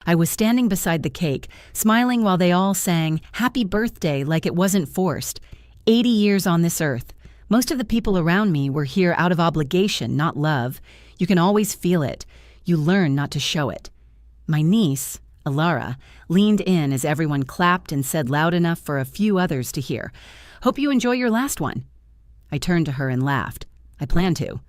I was standing beside the cake, smiling while they all sang "Happy Birthday" like it wasn't forced. 80 years on this earth. Most of the people around me were here out of obligation, not love. You can always feel it. You learn not to show it. My niece, Alara, leaned in as everyone clapped and said loud enough for a few others to hear, "Hope you enjoy your last one." I turned to her and laughed. I planned to.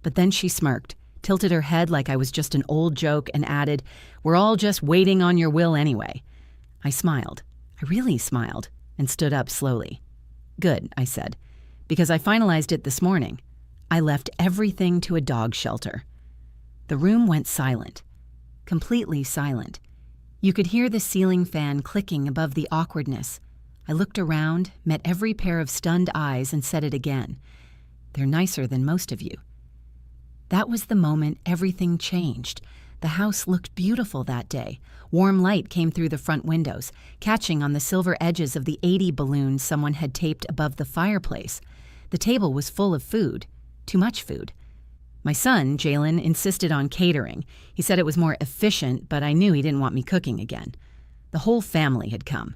But then she smirked, tilted her head like I was just an old joke, and added, "We're all just waiting on your will anyway." I smiled. I really smiled, and stood up slowly. "Good," I said, "because I finalized it this morning. I left everything to a dog shelter." The room went silent. Completely silent. You could hear the ceiling fan clicking above the awkwardness. I looked around, met every pair of stunned eyes, and said it again. "They're nicer than most of you." That was the moment everything changed. The house looked beautiful that day. Warm light came through the front windows, catching on the silver edges of the 80 balloons someone had taped above the fireplace. The table was full of food. Too much food. My son, Jalen, insisted on catering. He said it was more efficient, but I knew he didn't want me cooking again. The whole family had come.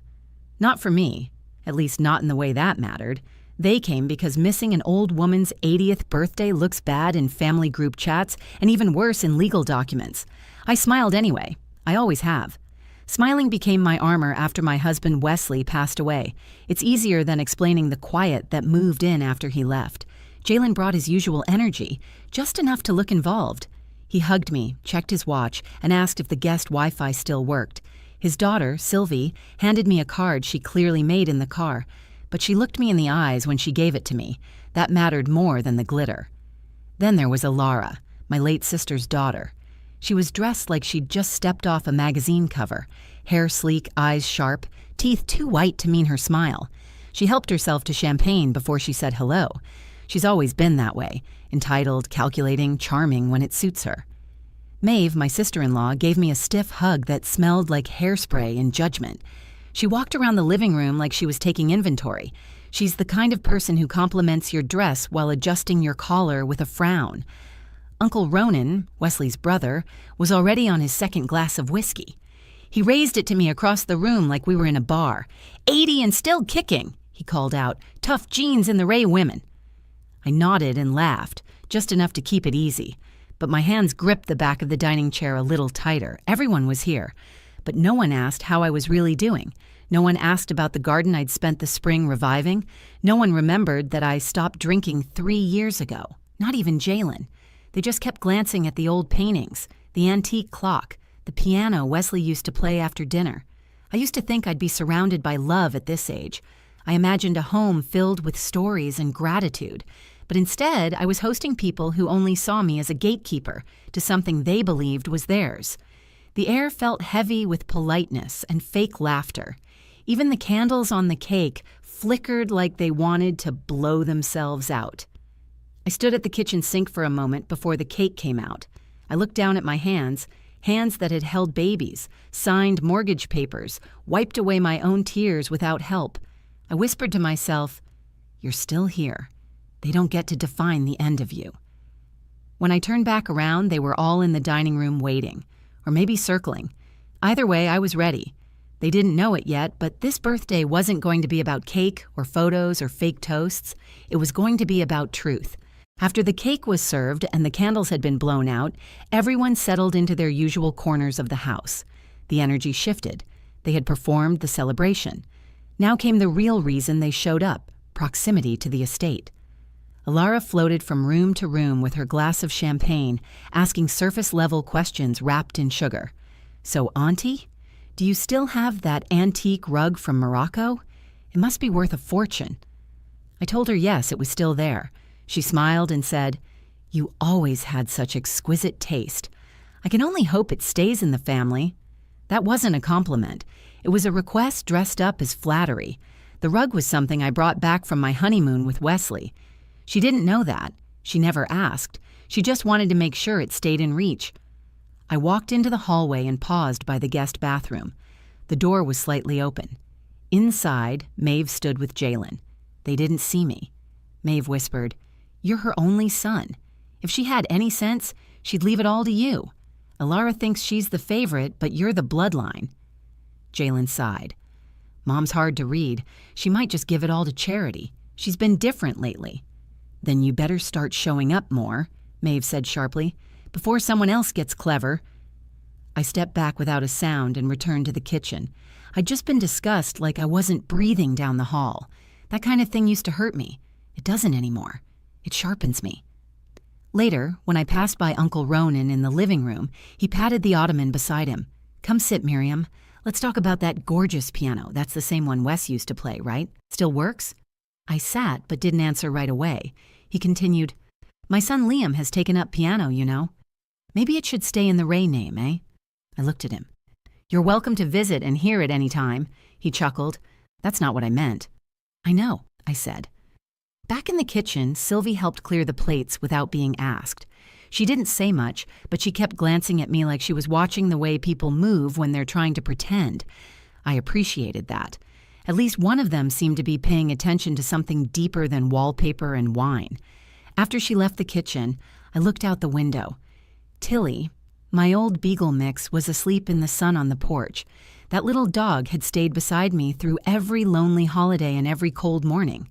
Not for me, at least not in the way that mattered. They came because missing an old woman's 80th birthday looks bad in family group chats and even worse in legal documents. I smiled anyway. I always have. Smiling became my armor after my husband Wesley passed away. It's easier than explaining the quiet that moved in after he left. Jalen brought his usual energy, just enough to look involved. He hugged me, checked his watch, and asked if the guest Wi-Fi still worked. His daughter, Sylvie, handed me a card she clearly made in the car, but she looked me in the eyes when she gave it to me. That mattered more than the glitter. Then there was Alara, my late sister's daughter. She was dressed like she'd just stepped off a magazine cover, hair sleek, eyes sharp, teeth too white to mean her smile. She helped herself to champagne before she said hello. She's always been that way, entitled, calculating, charming when it suits her. Maeve, my sister-in-law, gave me a stiff hug that smelled like hairspray and judgment. She walked around the living room like she was taking inventory. She's the kind of person who compliments your dress while adjusting your collar with a frown. Uncle Ronan, Wesley's brother, was already on his second glass of whiskey. He raised it to me across the room like we were in a bar. 80 and still kicking, he called out. Tough genes in the Ray women. I nodded and laughed, just enough to keep it easy. But my hands gripped the back of the dining chair a little tighter. Everyone was here. But no one asked how I was really doing. No one asked about the garden I'd spent the spring reviving. No one remembered that I stopped drinking 3 years ago. Not even Jalen. They just kept glancing at the old paintings, the antique clock, the piano Wesley used to play after dinner. I used to think I'd be surrounded by love at this age. I imagined a home filled with stories and gratitude. But instead, I was hosting people who only saw me as a gatekeeper to something they believed was theirs. The air felt heavy with politeness and fake laughter. Even the candles on the cake flickered like they wanted to blow themselves out. I stood at the kitchen sink for a moment before the cake came out. I looked down at my hands that had held babies, signed mortgage papers, wiped away my own tears without help. I whispered to myself, "You're still here. They don't get to define the end of you." When I turned back around, they were all in the dining room waiting, or maybe circling. Either way, I was ready. They didn't know it yet, but this birthday wasn't going to be about cake or photos or fake toasts. It was going to be about truth. After the cake was served and the candles had been blown out, everyone settled into their usual corners of the house. The energy shifted. They had performed the celebration. Now came the real reason they showed up, proximity to the estate. Alara floated from room to room with her glass of champagne, asking surface-level questions wrapped in sugar. "So, Auntie, do you still have that antique rug from Morocco? It must be worth a fortune." I told her yes, it was still there. She smiled and said, "You always had such exquisite taste. I can only hope it stays in the family." That wasn't a compliment. It was a request dressed up as flattery. The rug was something I brought back from my honeymoon with Wesley. She didn't know that. She never asked. She just wanted to make sure it stayed in reach. I walked into the hallway and paused by the guest bathroom. The door was slightly open. Inside, Maeve stood with Jalen. They didn't see me. Maeve whispered, "You're her only son. If she had any sense, she'd leave it all to you." Alara thinks she's the favorite, but you're the bloodline. Jalen sighed. Mom's hard to read. She might just give it all to charity. She's been different lately. Then you better start showing up more, Maeve said sharply, before someone else gets clever. I stepped back without a sound and returned to the kitchen. I'd just been discussed like I wasn't breathing down the hall. That kind of thing used to hurt me. It doesn't anymore. It sharpens me. Later, when I passed by Uncle Ronan in the living room, he patted the ottoman beside him. Come sit, Miriam. Let's talk about that gorgeous piano. That's the same one Wes used to play, right? Still works? I sat, but didn't answer right away. He continued, My son Liam has taken up piano, you know. Maybe it should stay in the Ray name, eh? I looked at him. You're welcome to visit and hear it any time, he chuckled. That's not what I meant. I know, I said. Back in the kitchen, Sylvie helped clear the plates without being asked. She didn't say much, but she kept glancing at me like she was watching the way people move when they're trying to pretend. I appreciated that. At least one of them seemed to be paying attention to something deeper than wallpaper and wine. After she left the kitchen, I looked out the window. Tilly, my old beagle mix, was asleep in the sun on the porch. That little dog had stayed beside me through every lonely holiday and every cold morning.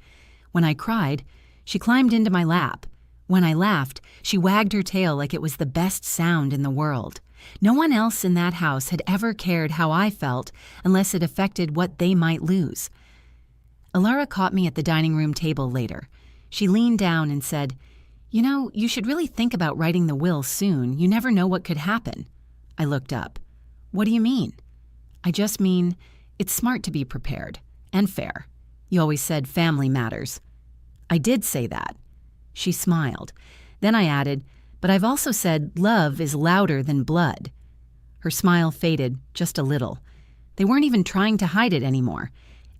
When I cried, she climbed into my lap. When I laughed, she wagged her tail like it was the best sound in the world. No one else in that house had ever cared how I felt unless it affected what they might lose. Alara caught me at the dining room table later. She leaned down and said, You know, you should really think about writing the will soon. You never know what could happen. I looked up. What do you mean? I just mean, it's smart to be prepared. And fair. You always said family matters. I did say that. She smiled. Then I added, but I've also said love is louder than blood. Her smile faded just a little. They weren't even trying to hide it anymore.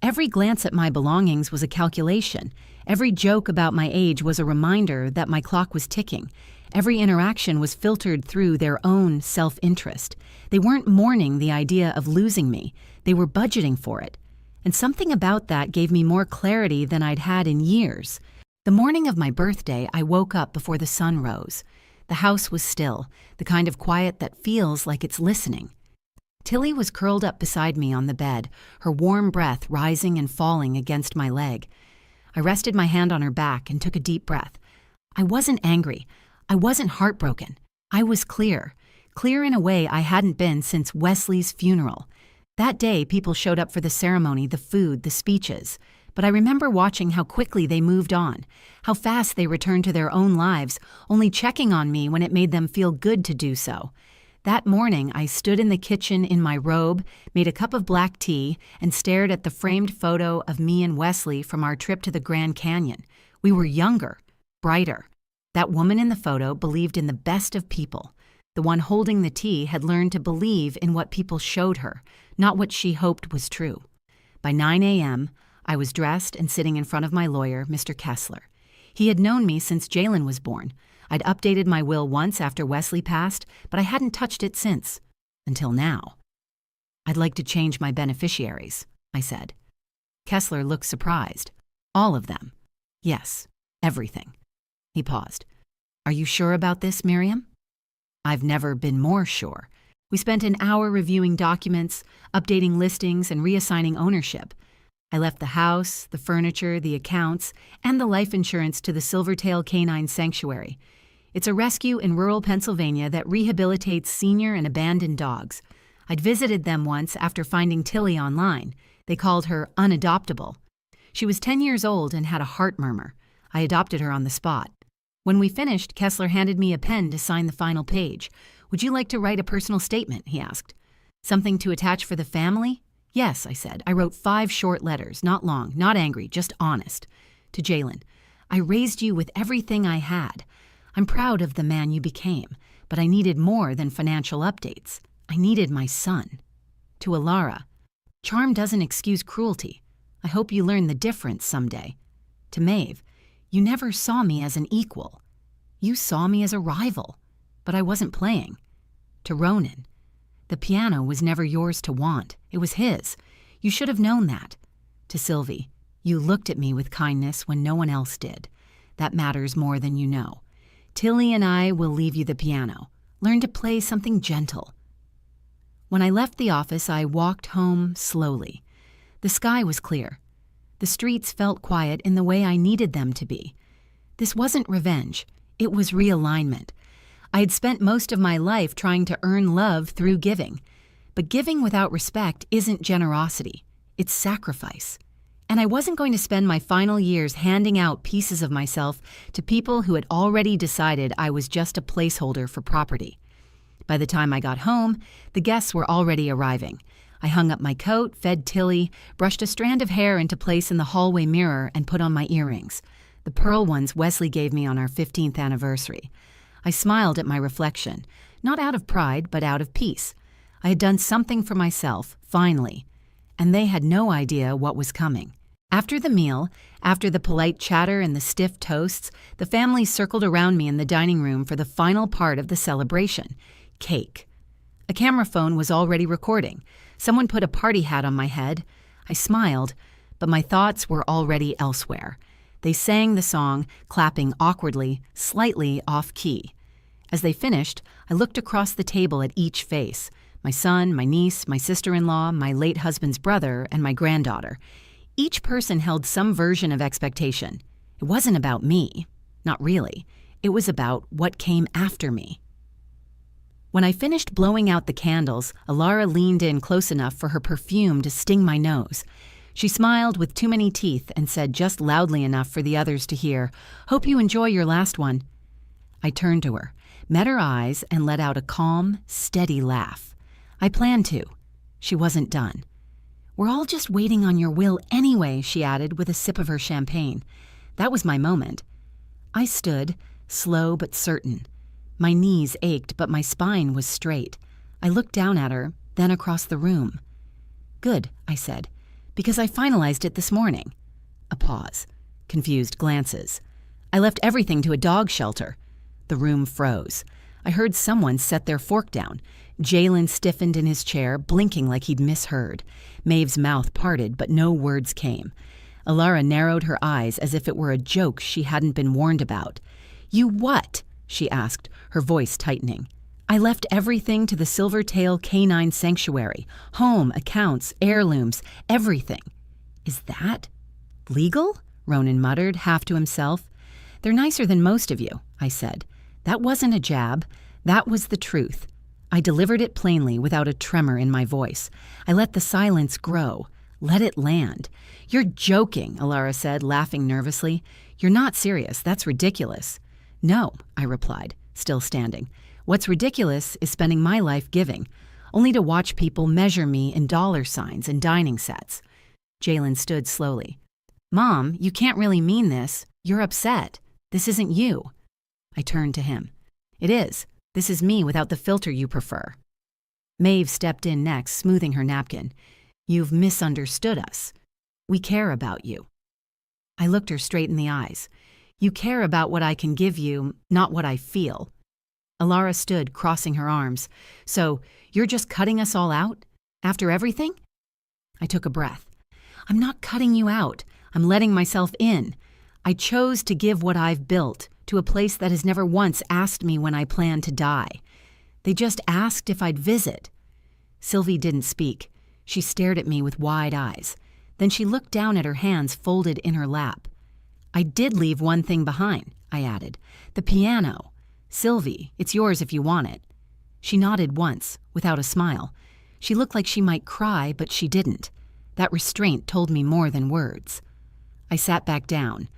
Every glance at my belongings was a calculation. Every joke about my age was a reminder that my clock was ticking. Every interaction was filtered through their own self-interest. They weren't mourning the idea of losing me. They were budgeting for it. And something about that gave me more clarity than I'd had in years. The morning of my birthday, I woke up before the sun rose. The house was still, the kind of quiet that feels like it's listening. Tilly was curled up beside me on the bed, her warm breath rising and falling against my leg. I rested my hand on her back and took a deep breath. I wasn't angry. I wasn't heartbroken. I was clear in a way I hadn't been since Wesley's funeral. That day, people showed up for the ceremony, the food, the speeches. But I remember watching how quickly they moved on, how fast they returned to their own lives, only checking on me when it made them feel good to do so. That morning, I stood in the kitchen in my robe, made a cup of black tea, and stared at the framed photo of me and Wesley from our trip to the Grand Canyon. We were younger, brighter. That woman in the photo believed in the best of people. The one holding the tea had learned to believe in what people showed her, not what she hoped was true. By 9 a.m., I was dressed and sitting in front of my lawyer, Mr. Kessler. He had known me since Jalen was born. I'd updated my will once after Wesley passed, but I hadn't touched it since. Until now. I'd like to change my beneficiaries, I said. Kessler looked surprised. All of them. Yes, everything. He paused. Are you sure about this, Miriam? I've never been more sure. We spent an hour reviewing documents, updating listings, and reassigning ownership. I left the house, the furniture, the accounts, and the life insurance to the Silvertail Canine Sanctuary. It's a rescue in rural Pennsylvania that rehabilitates senior and abandoned dogs. I'd visited them once after finding Tilly online. They called her unadoptable. She was 10 years old and had a heart murmur. I adopted her on the spot. When we finished, Kessler handed me a pen to sign the final page. Would you like to write a personal statement? He asked. Something to attach for the family? Yes, I said. I wrote 5 short letters, not long, not angry, just honest. To Jalen, I raised you with everything I had. I'm proud of the man you became, but I needed more than financial updates. I needed my son. To Alara, charm doesn't excuse cruelty. I hope you learn the difference someday. To Maeve, you never saw me as an equal. You saw me as a rival, but I wasn't playing. To Ronan, the piano was never yours to want. It was his. You should have known that. To Sylvie, you looked at me with kindness when no one else did. That matters more than you know. Tilly and I will leave you the piano. Learn to play something gentle. When I left the office, I walked home slowly. The sky was clear. The streets felt quiet in the way I needed them to be. This wasn't revenge. It was realignment. I had spent most of my life trying to earn love through giving. But giving without respect isn't generosity. It's sacrifice. And I wasn't going to spend my final years handing out pieces of myself to people who had already decided I was just a placeholder for property. By the time I got home, the guests were already arriving. I hung up my coat, fed Tilly, brushed a strand of hair into place in the hallway mirror, and put on my earrings, the pearl ones Wesley gave me on our 15th anniversary. I smiled at my reflection, not out of pride, but out of peace. I had done something for myself, finally, and they had no idea what was coming. After the meal, after the polite chatter and the stiff toasts, the family circled around me in the dining room for the final part of the celebration, cake. A camera phone was already recording. Someone put a party hat on my head. I smiled, but my thoughts were already elsewhere. They sang the song, clapping awkwardly, slightly off-key. As they finished, I looked across the table at each face, my son, my niece, my sister-in-law, my late husband's brother, and my granddaughter. Each person held some version of expectation. It wasn't about me. Not really. It was about what came after me. When I finished blowing out the candles, Alara leaned in close enough for her perfume to sting my nose. She smiled with too many teeth and said just loudly enough for the others to hear, "Hope you enjoy your last one." I turned to her, met her eyes, and let out a calm, steady laugh. I planned to. She wasn't done. "We're all just waiting on your will anyway," she added with a sip of her champagne. That was my moment. I stood, slow but certain. My knees ached, but my spine was straight. I looked down at her, then across the room. "Good," I said, "because I finalized it this morning." A pause. Confused glances. "I left everything to a dog shelter." The room froze. I heard someone set their fork down. Jalen stiffened in his chair, blinking like he'd misheard. Maeve's mouth parted, but no words came. Alara narrowed her eyes as if it were a joke she hadn't been warned about. "You what?" she asked, her voice tightening. "I left everything to the Silvertail Canine Sanctuary. Home, accounts, heirlooms, everything." "Is that legal?" Ronan muttered, half to himself. "They're nicer than most of you," I said. That wasn't a jab. That was the truth. I delivered it plainly, without a tremor in my voice. I let the silence grow. Let it land. "You're joking," Alara said, laughing nervously. "You're not serious. That's ridiculous." "No," I replied, still standing. "What's ridiculous is spending my life giving, only to watch people measure me in dollar signs and dining sets." Jalen stood slowly. "Mom, you can't really mean this. You're upset. This isn't you." I turned to him. "It is. This is me without the filter you prefer." Maeve stepped in next, smoothing her napkin. "You've misunderstood us. We care about you." I looked her straight in the eyes. "You care about what I can give you, not what I feel." Alara stood, crossing her arms. "So, you're just cutting us all out? After everything?" I took a breath. "I'm not cutting you out. I'm letting myself in. I chose to give what I've built to a place that has never once asked me when I plan to die. They just asked if I'd visit." Sylvie didn't speak. She stared at me with wide eyes. Then she looked down at her hands folded in her lap. "I did leave one thing behind," I added. "The piano. Sylvie, it's yours if you want it." She nodded once, without a smile. She looked like she might cry, but she didn't. That restraint told me more than words. I sat back down.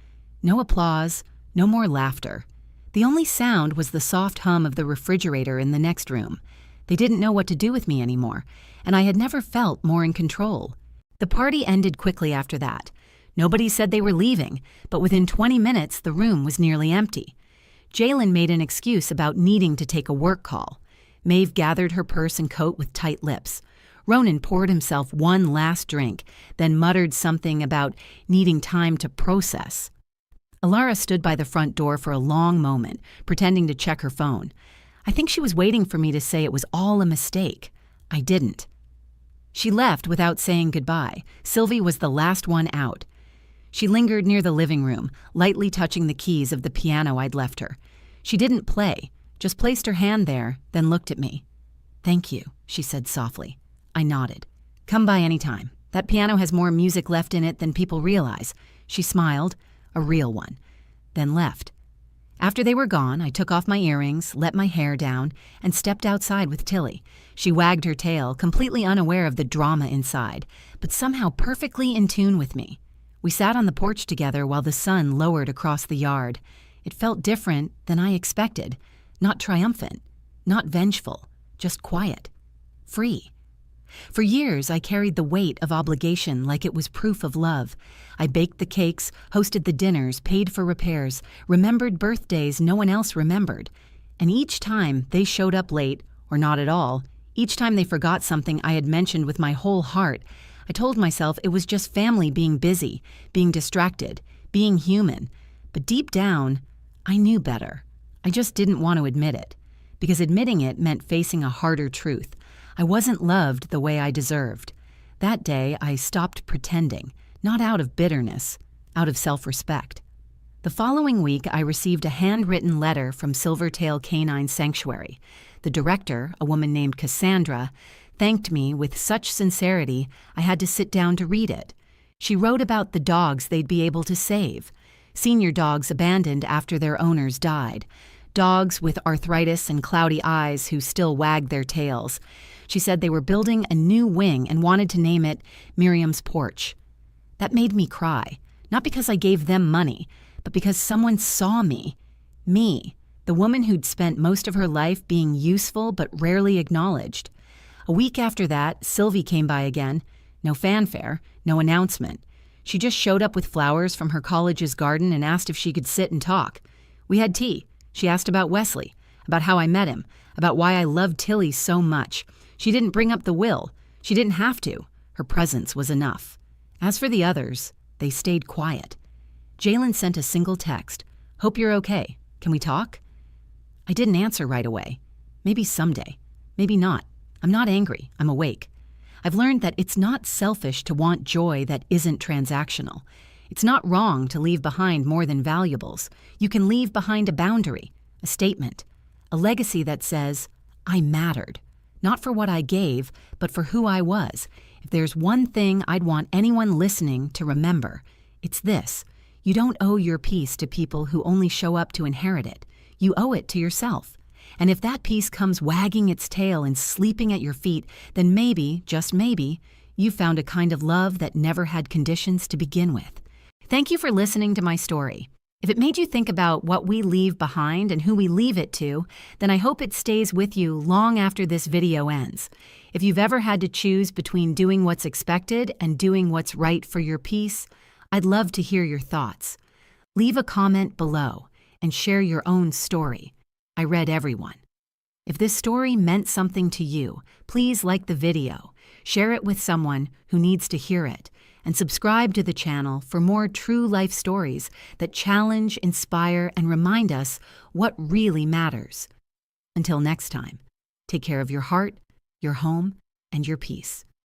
No applause, no more laughter. The only sound was the soft hum of the refrigerator in the next room. They didn't know what to do with me anymore, and I had never felt more in control. The party ended quickly after that. Nobody said they were leaving, but within 20 minutes the room was nearly empty. Jalen made an excuse about needing to take a work call. Maeve gathered her purse and coat with tight lips. Ronan poured himself one last drink, then muttered something about needing time to process. Alara stood by the front door for a long moment, pretending to check her phone. I think she was waiting for me to say it was all a mistake. I didn't. She left without saying goodbye. Sylvie was the last one out. She lingered near the living room, lightly touching the keys of the piano I'd left her. She didn't play, just placed her hand there, then looked at me. "Thank you," she said softly. I nodded. "Come by any time. That piano has more music left in it than people realize." She smiled, a real one, then left. After they were gone, I took off my earrings, let my hair down, and stepped outside with Tilly. She wagged her tail, completely unaware of the drama inside, but somehow perfectly in tune with me. We sat on the porch together while the sun lowered across the yard. It felt different than I expected. Not triumphant, not vengeful, just quiet, free. For years, I carried the weight of obligation like it was proof of love. I baked the cakes, hosted the dinners, paid for repairs, remembered birthdays no one else remembered. And each time they showed up late, or not at all, each time they forgot something I had mentioned with my whole heart, I told myself it was just family being busy, being distracted, being human. But deep down, I knew better. I just didn't want to admit it, because admitting it meant facing a harder truth. I wasn't loved the way I deserved. That day, I stopped pretending, not out of bitterness, out of self-respect. The following week, I received a handwritten letter from Silvertail Canine Sanctuary. The director, a woman named Cassandra, thanked me with such sincerity I had to sit down to read it. She wrote about the dogs they'd be able to save, senior dogs abandoned after their owners died, dogs with arthritis and cloudy eyes who still wagged their tails. She said they were building a new wing and wanted to name it Miriam's Porch. That made me cry, not because I gave them money, but because someone saw me, the woman who'd spent most of her life being useful but rarely acknowledged. A week after that, Sylvie came by again. No fanfare, no announcement. She just showed up with flowers from her college's garden and asked if she could sit and talk. We had tea. She asked about Wesley, about how I met him, about why I loved Tilly so much. She didn't bring up the will. She didn't have to. Her presence was enough. As for the others, they stayed quiet. Jalen sent a single text. "Hope you're okay. Can we talk?" I didn't answer right away. Maybe someday. Maybe not. I'm not angry. I'm awake. I've learned that it's not selfish to want joy that isn't transactional. It's not wrong to leave behind more than valuables. You can leave behind a boundary, a statement, a legacy that says, I mattered. Not for what I gave, but for who I was. If there's one thing I'd want anyone listening to remember, it's this. You don't owe your peace to people who only show up to inherit it. You owe it to yourself. And if that piece comes wagging its tail and sleeping at your feet, then maybe, just maybe, you found a kind of love that never had conditions to begin with. Thank you for listening to my story. If it made you think about what we leave behind and who we leave it to, then I hope it stays with you long after this video ends. If you've ever had to choose between doing what's expected and doing what's right for your peace, I'd love to hear your thoughts. Leave a comment below and share your own story. I read everyone. If this story meant something to you, please like the video, share it with someone who needs to hear it, and subscribe to the channel for more true life stories that challenge, inspire, and remind us what really matters. Until next time, take care of your heart, your home, and your peace.